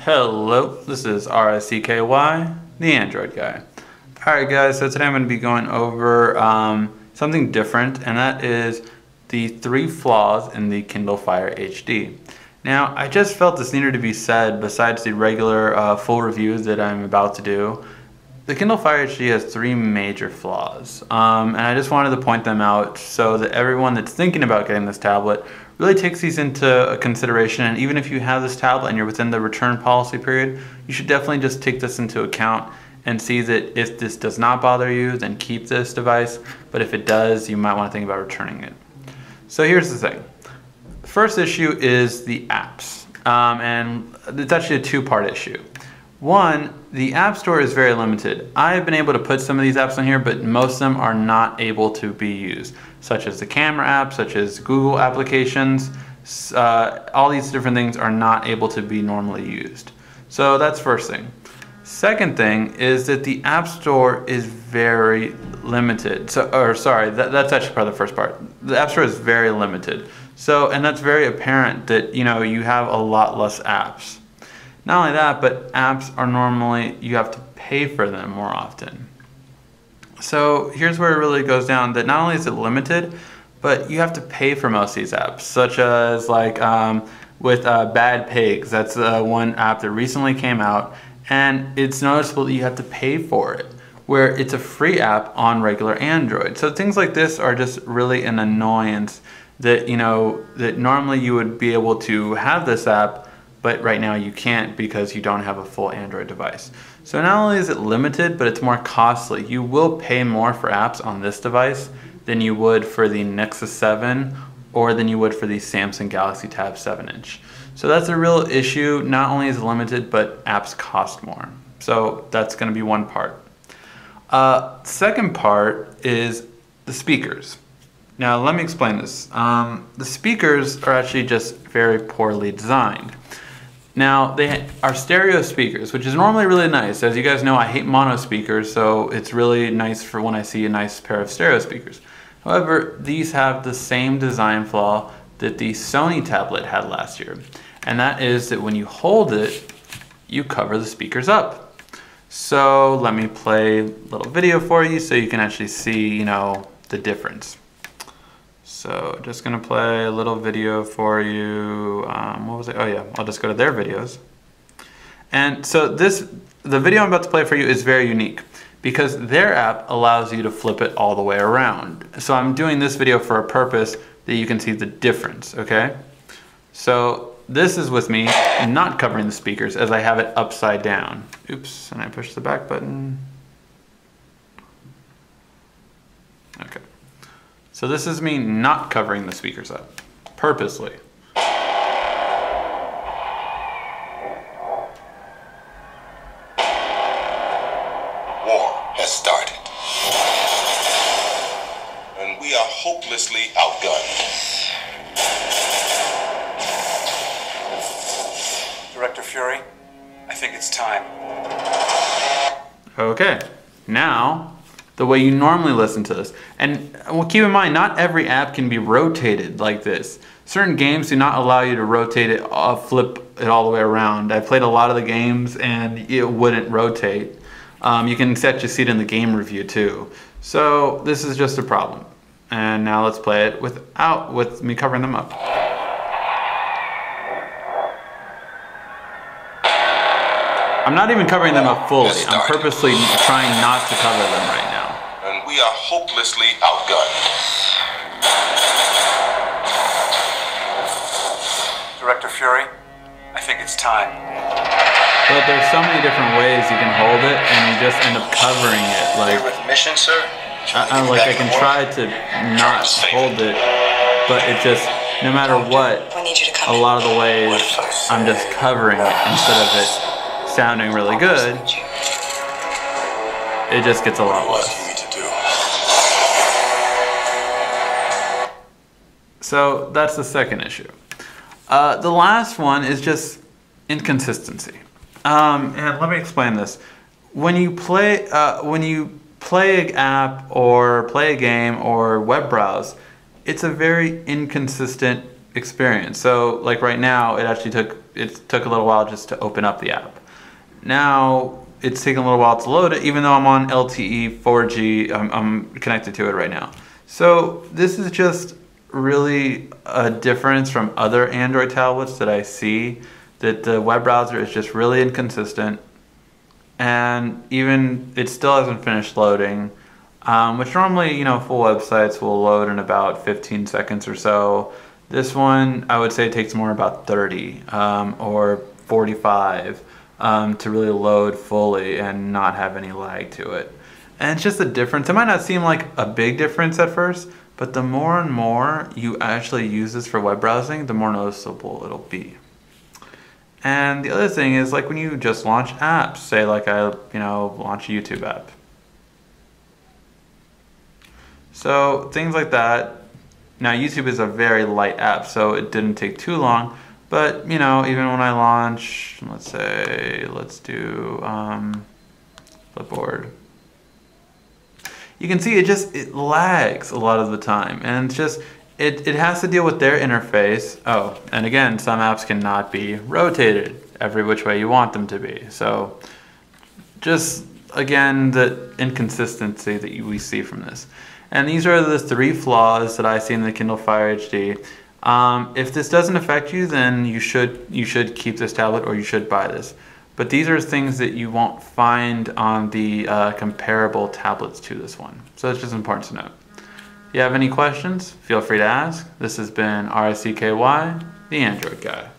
Hello, this is RSCKY, the Android guy. Alright guys, so today I'm going to be going over something different, and that is the 3 flaws in the Kindle Fire HD. Now, I just felt this needed to be said besides the regular full reviews that I'm about to do. The Kindle Fire HD has 3 major flaws, and I just wanted to point them out so that everyone that's thinking about getting this tablet really takes these into consideration. And even if you have this tablet and you're within the return policy period, you should definitely just take this into account and see that if this does not bother you, then keep this device. But if it does, you might want to think about returning it. So here's the thing. The first issue is the apps, and it's actually a 2-part issue. One, the App Store is very limited. I've been able to put some of these apps on here, but most of them are not able to be used, such as the camera app, such as Google applications. All these different things are not able to be normally used. So that's first thing. Second thing is that the App Store is very limited. That's actually part of the first part. The App Store is very limited. And that's very apparent that you have a lot less apps. Not only that, but apps are normally, you have to pay for them more often. So here's where it really goes down, that not only is it limited, but you have to pay for most of these apps, such as with Bad Pigs. That's one app that recently came out, and it's noticeable that you have to pay for it, where it's a free app on regular Android. So things like this are just really an annoyance that, that normally you would be able to have this app, but right now you can't because you don't have a full Android device. So not only is it limited, but it's more costly. You will pay more for apps on this device than you would for the Nexus 7 or than you would for the Samsung Galaxy Tab 7-inch. So that's a real issue. Not only is it limited, but apps cost more. So that's going to be one part. Second part is the speakers. Now let me explain this. The speakers are actually just very poorly designed. Now, they are stereo speakers, which is normally really nice. As you guys know, I hate mono speakers, so it's really nice for when I see a nice pair of stereo speakers. However, these have the same design flaw that the Sony tablet had last year. And that is that when you hold it, you cover the speakers up. So let me play a little video for you so you can actually see, the difference. So just gonna play a little video for you. What was it? Oh yeah, I'll just go to their videos. And so the video I'm about to play for you is very unique because their app allows you to flip it all the way around. So I'm doing this video for a purpose that you can see the difference, okay? So this is with me not covering the speakers as I have it upside down. Oops, and I push the back button. Okay. So this is me not covering the speakers up, purposely. War has started, and we are hopelessly outgunned. Director Fury, I think it's time. Okay, now, the way you normally listen to this. And keep in mind, not every app can be rotated like this. Certain games do not allow you to rotate it, flip it all the way around. I played a lot of the games and it wouldn't rotate. You can actually see it in the game review too. So this is just a problem. And now let's play it with me covering them up. I'm not even covering them up fully. I'm purposely trying not to cover them right now. And we are hopelessly outgunned. Director Fury, I think it's time. But there's so many different ways you can hold it, and you just end up covering it. Like, With mission, sir? I can try to not hold it, but it just, no matter what, a lot of the ways I'm just covering it instead of it sounding really good. It just gets a lot less. So that's the second issue. The last one is just inconsistency. And let me explain this. When you play an app or play a game or web browse, it's a very inconsistent experience. So like right now, it actually took it took a little while just to open up the app. Now it's taking a little while to load it, even though I'm on LTE 4G. I'm connected to it right now. So this is just really a difference from other Android tablets that I see, that the web browser is just really inconsistent, and even it still hasn't finished loading, which normally, you know, full websites will load in about 15 seconds or so. This one, I would say, takes more about 30 or 45 to really load fully and not have any lag to it. And it's just a difference. It might not seem like a big difference at first, but the more and more you actually use this for web browsing, the more noticeable it'll be. And the other thing is, like when you just launch apps, say like I, launch a YouTube app. So things like that. Now YouTube is a very light app, so it didn't take too long. But even when I launch, let's do Flipboard. You can see it lags a lot of the time, and it's just it has to deal with their interface. Oh, and again, some apps cannot be rotated every which way you want them to be. So just again, the inconsistency that we see from this. And these are the 3 flaws that I see in the Kindle Fire HD. If this doesn't affect you, then you should keep this tablet, or you should buy this. But these are things that you won't find on the comparable tablets to this one. So it's just important to note. If you have any questions, feel free to ask. This has been RICKY, the Android Guy.